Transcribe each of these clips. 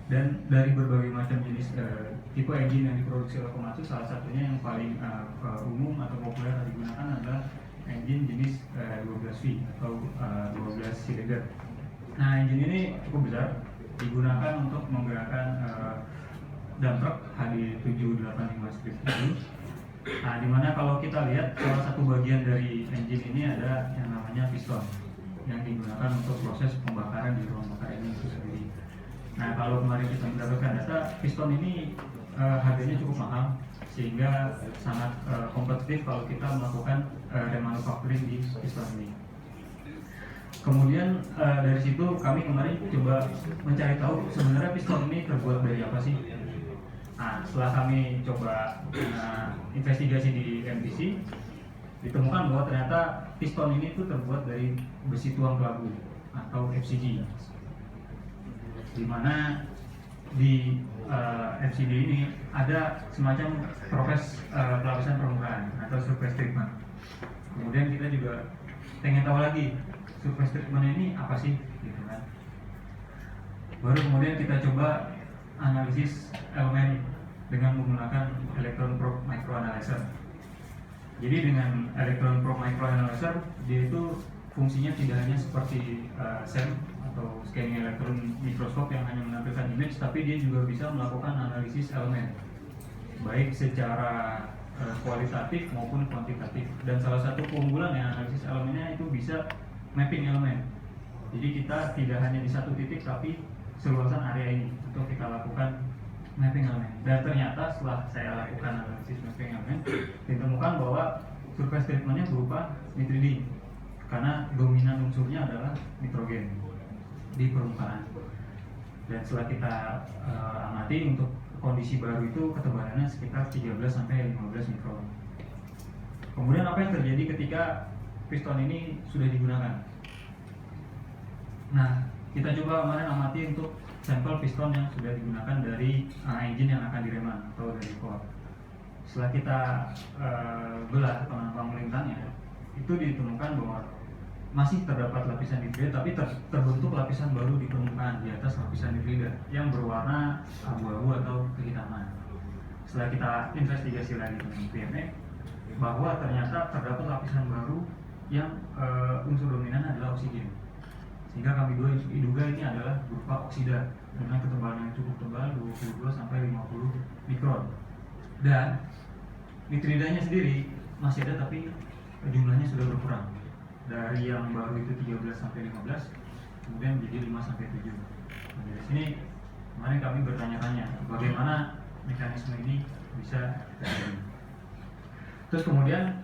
Dan dari berbagai macam jenis tipe engine yang diproduksi oleh Komatsu, salah satunya yang paling umum atau populer digunakan adalah engine jenis 12V atau 12 silinder. Nah, engine ini cukup besar, digunakan untuk menggerakkan dump truck HD785-7. Nah, dimana kalau kita lihat salah satu bagian dari engine ini ada yang namanya piston yang digunakan untuk proses pembakaran di ruang bakar ini itu sendiri. Nah, kalau kemarin kita mendapatkan data, piston ini harganya cukup mahal sehingga sangat kompetitif kalau kita melakukan remanufacturing di piston ini. Kemudian dari situ kami kemarin coba mencari tahu sebenarnya piston ini terbuat dari apa sih. Nah, setelah kami coba investigasi di MTC, ditemukan bahwa ternyata piston ini tuh terbuat dari besi tuang kelabu atau FCG, di mana di FCD ini ada semacam proses pelapisan permukaan atau surface treatment. Kemudian kita juga pengen tahu lagi surface treatment ini apa sih, gitu kan. Baru kemudian kita coba analisis elemen dengan menggunakan electron probe microanalyzer. Jadi dengan electron probe microanalyzer, dia itu fungsinya tidak hanya seperti SEM atau scanning electron microscope yang hanya menampilkan image, tapi dia juga bisa melakukan analisis elemen, baik secara kualitatif maupun kuantitatif. Dan salah satu keunggulan yang analisis elemennya itu bisa mapping elemen. Jadi kita tidak hanya di satu titik, tapi seluasan area ini untuk kita lakukan mapping elemen. Dan ternyata setelah saya lakukan analisis mapping elemen, ditemukan bahwa surface treatmentnya berupa nitriding, karena dominan unsurnya adalah nitrogen di permukaan. Dan setelah kita amati, untuk kondisi baru itu ketebalannya sekitar 13-15 mikron. Kemudian apa yang terjadi ketika piston ini sudah digunakan? Nah, kita coba kemarin amati untuk sampel piston yang sudah digunakan dari engine yang akan direman atau dari core. Setelah kita belah penambang melintangnya, itu ditemukan bahwa masih terdapat lapisan nitrida, tapi terbentuk lapisan baru di permukaan di atas lapisan nitrida yang berwarna abu-abu atau kehitaman. Setelah kita investigasi lagi dengan PME, bahwa ternyata terdapat lapisan baru yang unsur dominan adalah oksigen. Sehingga kami diduga ini adalah berupa oksida dengan ketebalan yang cukup tebal, 22-50 mikron. Dan nitridanya sendiri masih ada, tapi jumlahnya sudah berkurang. Dari yang baru itu 13-15, kemudian menjadi 5-7. Nah, dari sini kemarin kami bertanya-tanya bagaimana mekanisme ini bisa terjadi. Terus kemudian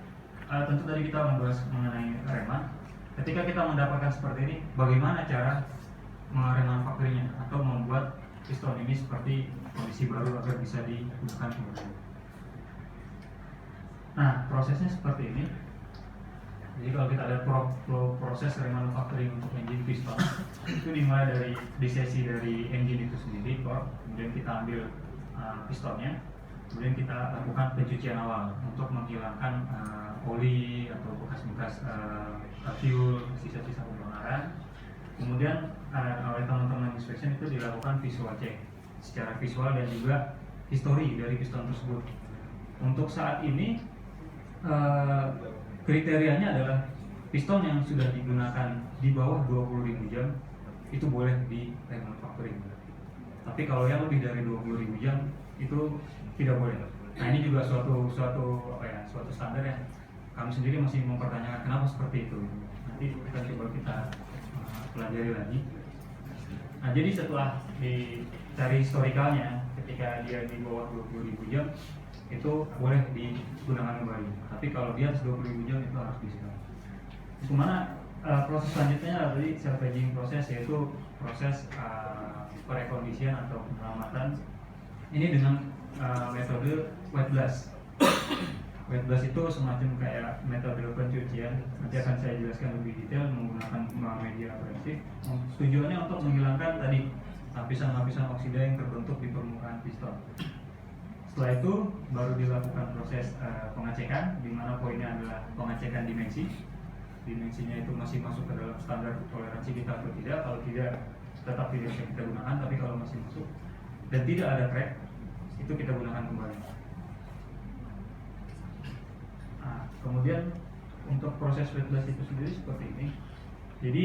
tentu tadi kita membahas mengenai reman. Ketika kita mendapatkan seperti ini, bagaimana cara meremanufakturnya atau membuat piston ini seperti kondisi baru agar bisa digunakan kemudian. Nah, prosesnya seperti ini. Jadi kalau kita lihat proses remanufacturing untuk engine piston, itu dimulai dari disesi dari engine itu sendiri, kemudian kita ambil pistonnya, kemudian kita lakukan pencucian awal untuk menghilangkan oli atau bekas-bekas fuel, sisa-sisa pembakaran. Kemudian oleh teman-teman inspection itu dilakukan visual check secara visual dan juga histori dari piston tersebut. Untuk saat ini kriterianya adalah piston yang sudah digunakan di bawah 20.000 jam itu boleh di remanufacturing. Tapi kalau yang lebih dari 20.000 jam itu tidak boleh. Nah, ini juga suatu standar yang kami sendiri masih mempertanyakan kenapa seperti itu. Nanti kita pelajari lagi. Nah, jadi setelah dicari historikalnya, ketika dia di bawah 20.000 jam itu boleh digunakan kembali. Tapi kalau dia 20.000 jam itu harus disetor. Kemana proses selanjutnya dari salvaging proses, yaitu proses perekondisian atau penyelamatan. Ini dengan metode wet blast. Wet blast itu semacam kayak metode pencucian. Nanti akan saya jelaskan lebih detail menggunakan media abrasif. Tujuannya untuk menghilangkan tadi lapisan-lapisan oksida yang terbentuk di permukaan piston. Setelah itu baru dilakukan proses pengecekan, di mana poinnya adalah pengecekan dimensi. Dimensinya itu masih masuk ke dalam standar toleransi kita atau tidak. Kalau tidak, tetap tidak bisa kita gunakan. Tapi kalau masih masuk, dan tidak ada crack, itu kita gunakan kembali. Nah, kemudian untuk proses wet blast itu sendiri seperti ini. Jadi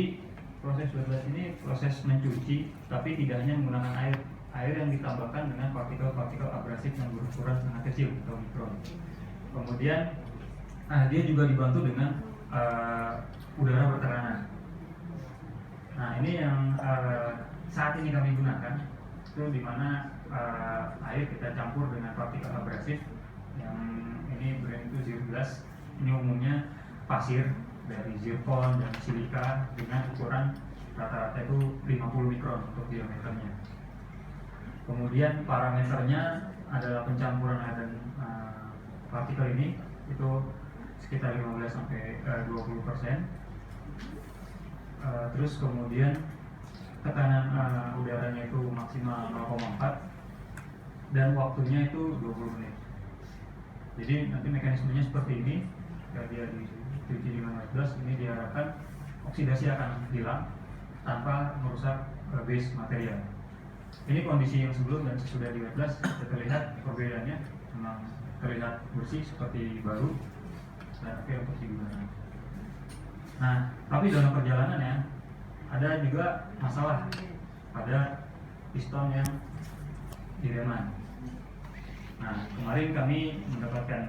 proses wet blast ini proses mencuci, tapi tidak hanya menggunakan air yang ditambahkan dengan partikel-partikel abrasif yang berukuran sangat kecil atau mikron. Kemudian dia juga dibantu dengan udara bertekanan. Nah, ini yang saat ini kami gunakan, itu dimana air kita campur dengan partikel abrasif yang ini brand itu Zirglass. Ini umumnya pasir dari zirkon dan silika dengan ukuran rata-rata itu 50 mikron untuk diameternya. Kemudian parameternya adalah pencampuran air dan partikel ini itu sekitar 15-20%. Terus kemudian tekanan udaranya itu maksimal 0,4 dan waktunya itu 20 menit. Jadi nanti mekanismenya seperti ini. Jika dia dicuci dengan wet blast, ini diharapkan oksidasi akan hilang tanpa merusak base material. Ini kondisi yang sebelum dan sesudah di wet blast. Kita lihat perbedaannya, memang terlihat bersih seperti baru dan oke untuk digunakan. Nah, tapi dalam perjalanannya ada juga masalah pada piston yang direman. Nah, kemarin kami mendapatkan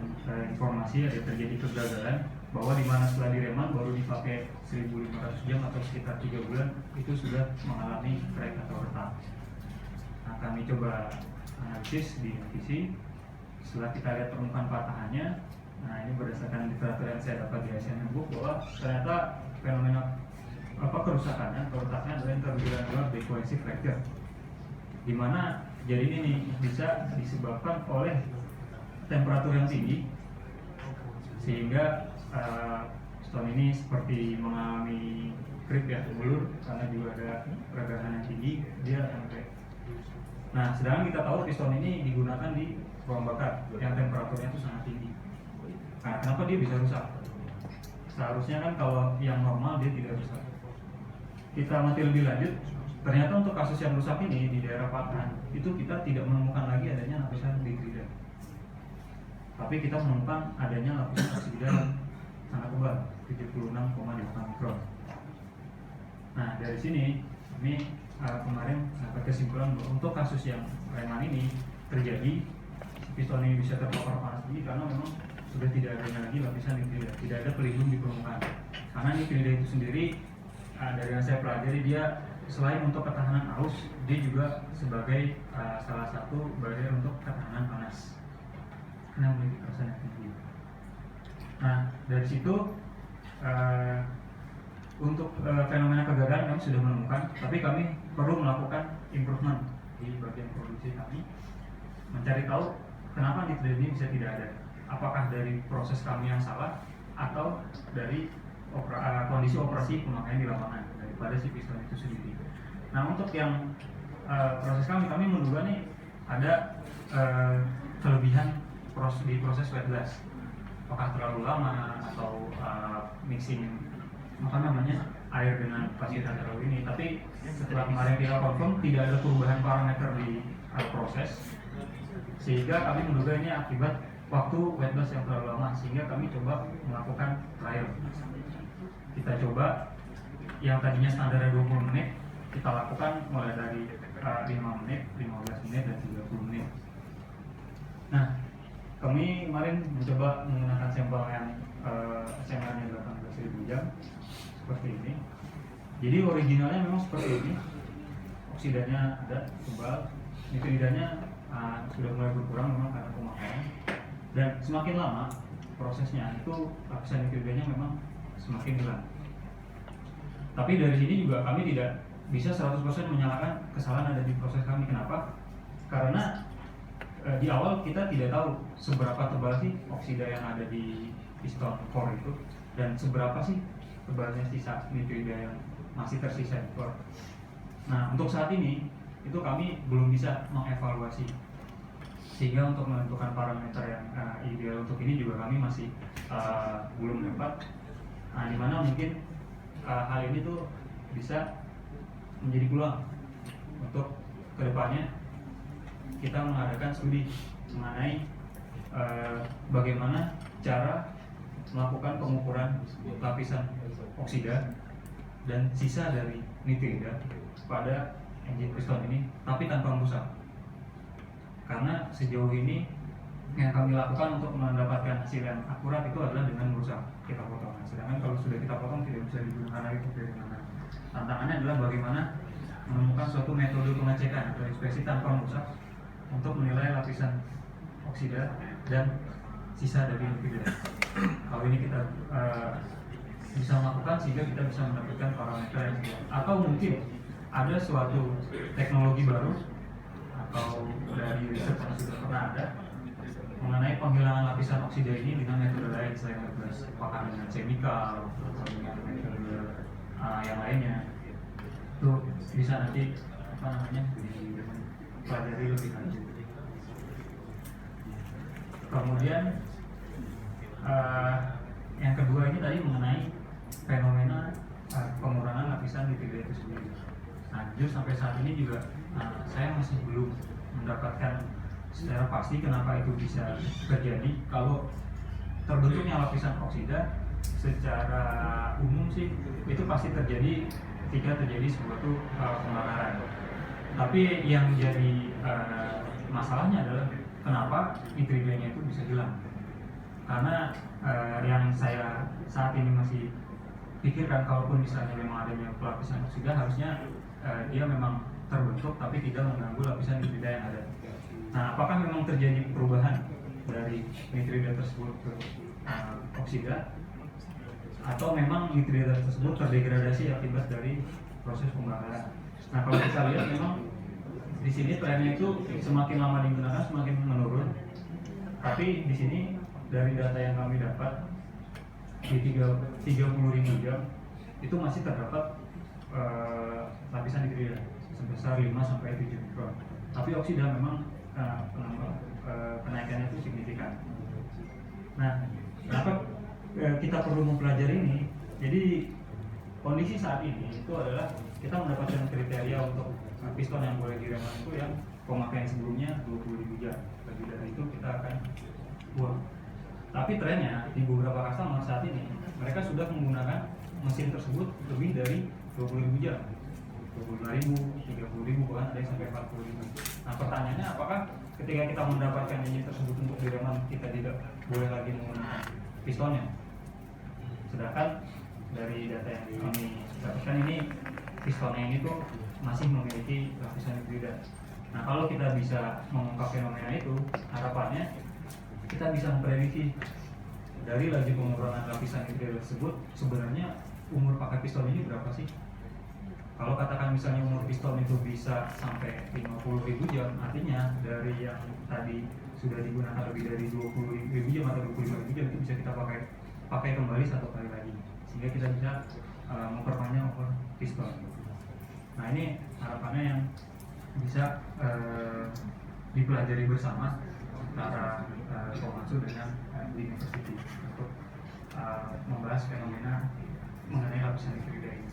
informasi ada terjadi kegagalan bahwa di mana setelah direman baru dipakai 1.500 jam atau sekitar 3 bulan itu sudah mengalami crack atau retak. Nah, kami coba analisis di MVC. Setelah kita lihat permukaan patahannya, nah ini berdasarkan literatur yang saya dapat di ASN Handbook bahwa ternyata fenomena kerusakannya atau retaknya adalah yang terdiri adalah decohesive fracture, di mana jadi ini nih bisa disebabkan oleh temperatur yang tinggi sehingga piston ini seperti mengalami creep ya, ulur karena juga ada pergerakan yang tinggi dia sampai. Nah, sedangkan kita tahu piston ini digunakan di ruang bakar yang temperaturnya itu sangat tinggi. Nah, kenapa dia bisa rusak? Seharusnya kan kalau yang normal dia tidak rusak. Kita amati lebih lanjut, ternyata untuk kasus yang rusak ini di daerah patahan itu kita tidak menemukan lagi adanya lapisan digrida, tapi kita menemukan adanya lapisan oksida yang sangat tebal 76,8 mikron. Nah, dari sini ini kemarin sampai kesimpulan bahwa untuk kasus yang reman ini terjadi, piston ini bisa terpapar panas tinggi karena memang sudah tidak adanya lagi lapisan nitrida, tidak ada pelindung di permukaan. Karena nitrida itu sendiri dari yang saya pelajari, dia selain untuk ketahanan arus, dia juga sebagai salah satu barrier untuk ketahanan panas karena memiliki kerasan yang tinggi. Nah, dari situ untuk fenomena kegagalan kami sudah menemukan, tapi kami perlu melakukan improvement di bagian produksi kami, mencari tahu kenapa nitrida ini bisa tidak ada. Apakah dari proses kami yang salah atau dari kondisi operasi pemakaian di lapangan daripada si piston itu sendiri. Nah, untuk yang proses kami menduga nih ada kelebihan di proses wet blast. Apakah terlalu lama atau mixing air dengan pasir yang terlalu ini. Tapi setelah kemarin kita confirm tidak ada perubahan parameter di proses, sehingga kami menduga ini akibat waktu wet blast yang terlalu lama, sehingga kami coba melakukan trial. Kita coba yang tadinya standarnya 20 menit, kita lakukan mulai dari 5 menit, 15 menit, dan 30 menit. Nah, kami kemarin mencoba menggunakan sampel yang sampelnya 18.000 jam seperti ini. Jadi originalnya memang seperti ini, oksidanya ada tebal, nitridanya sudah mulai berkurang memang karena pemakaian, dan semakin lama prosesnya itu lapisan nitridanya memang semakin hilang. Tapi dari sini juga kami tidak bisa 100% menyalahkan kesalahan ada di proses kami. Kenapa? Karena di awal kita tidak tahu seberapa tebal sih oksida yang ada di piston core itu, dan seberapa sih tebalnya sisa nitrida yang masih tersisa di core. Nah, untuk saat ini itu kami belum bisa mengevaluasi, sehingga untuk menentukan parameter yang ideal untuk ini juga kami masih belum dapat. Nah, dimana mungkin hal ini tuh bisa menjadi peluang untuk kedepannya kita mengadakan studi mengenai bagaimana cara melakukan pengukuran lapisan oksida dan sisa dari nitrida pada engine piston ini, tapi tanpa merusak. Karena sejauh ini yang kami lakukan untuk mendapatkan hasil yang akurat itu adalah dengan merusak, kita potong. Sedangkan kalau sudah kita potong tidak bisa digunakan lagi untuk bagaimana. Tantangannya adalah bagaimana menemukan suatu metode pengecekan atau inspeksi tanpa merusak untuk menilai lapisan oksida dan sisa dari nitrida. Kalau ini kita bisa melakukan sehingga kita bisa mendapatkan parameter yang sesuai. Atau mungkin ada suatu teknologi baru atau dari riset yang sudah pernah ada mengenai penghilangan lapisan oksida ini dengan metode lain selain metode, apakah dengan chemical atau dengan metode yang lainnya. Itu bisa nanti dipelajari lebih lanjut. Kemudian yang kedua ini tadi mengenai fenomena pengurangan lapisan nitrida itu sendiri. Nah, jujur sampai saat ini juga saya masih belum mendapatkan secara pasti kenapa itu bisa terjadi. Kalau terbentuknya lapisan oksida secara umum sih itu pasti terjadi ketika terjadi suatu pembakaran. Tapi yang jadi masalahnya adalah kenapa nitridanya itu bisa hilang. Karena yang saya saat ini masih pikirkan, kalaupun misalnya memang adanya lapisan oksida, harusnya dia memang terbentuk tapi tidak mengganggu lapisan nitrida yang ada. Nah, apakah memang terjadi perubahan dari nitrida tersebut ke oksida, atau memang nitrida tersebut terdegradasi akibat dari proses pembakaran? Nah, kalau kita lihat memang di sini trennya itu semakin lama digunakan semakin menurun. Tapi di sini dari data yang kami dapat di 30.000 jam itu masih terdapat lapisan nitrida sebesar 5-7 mikron. Tapi oksida memang kenaikannya itu signifikan. Nah, kenapa kita perlu mempelajari ini? Jadi kondisi saat ini itu adalah kita mendapatkan kriteria untuk piston yang boleh direman itu yang pemakaian sebelumnya 20.000 jam. Lebih dari itu kita akan buang. Tapi trennya di beberapa customer saat ini mereka sudah menggunakan mesin tersebut lebih dari 20.000 jam, 25.000, 30.000, bahkan ada yang sampai 40.000. Nah, pertanyaannya, apakah ketika kita mendapatkan engine tersebut untuk direman kita tidak boleh lagi menggunakan pistonnya? Sedangkan dari data yang kami dapatkan ini pistonnya ini tuh masih memiliki lapisan nitrida. Nah, kalau kita bisa mengungkap fenomena itu, harapannya kita bisa memprediksi dari laju pengurangan lapisan nitrida tersebut sebenarnya umur pakai piston ini berapa sih? Kalau katakan misalnya umur piston itu bisa sampai 50.000 jam, artinya dari yang tadi sudah digunakan lebih dari 20.000 jam atau 25.000 jam itu bisa kita pakai kembali satu kali lagi, sehingga kita bisa memperpanjang umur piston. Nah, ini harapannya yang bisa dipelajari bersama antara Komatsu dengan University untuk membahas fenomena mengenai lapisan nitrida ini.